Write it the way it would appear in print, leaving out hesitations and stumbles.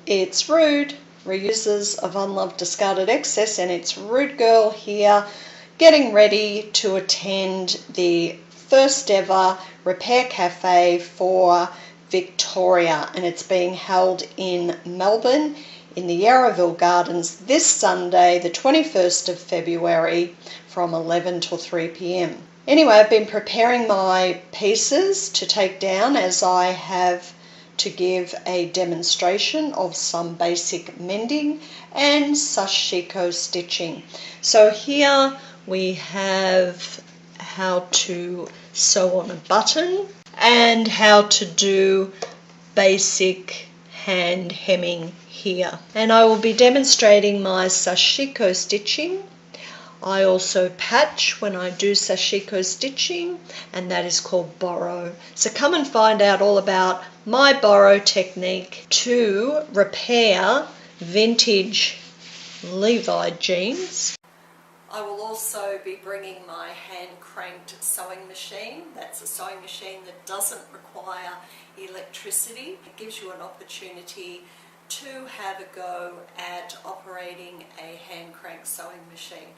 It's Rude, reusers of unloved discarded excess, and it's Rude Girl here getting ready to attend the first ever repair cafe for Victoria, and it's being held in Melbourne in the Yarraville Gardens this Sunday, the 21st of February, from 11 till 3 p.m. Anyway, I've been preparing my pieces to take down as I have to give a demonstration of some basic mending and sashiko stitching. So here we have how to sew on a button and how to do basic hand hemming here. And I will be demonstrating my sashiko stitching. I also patch when I do sashiko stitching, and that is called boro. So come and find out all about my boro technique to repair vintage Levi jeans. I will also be bringing my hand-cranked sewing machine. That's a sewing machine that doesn't require electricity. It gives you an opportunity to have a go at operating a hand-cranked sewing machine.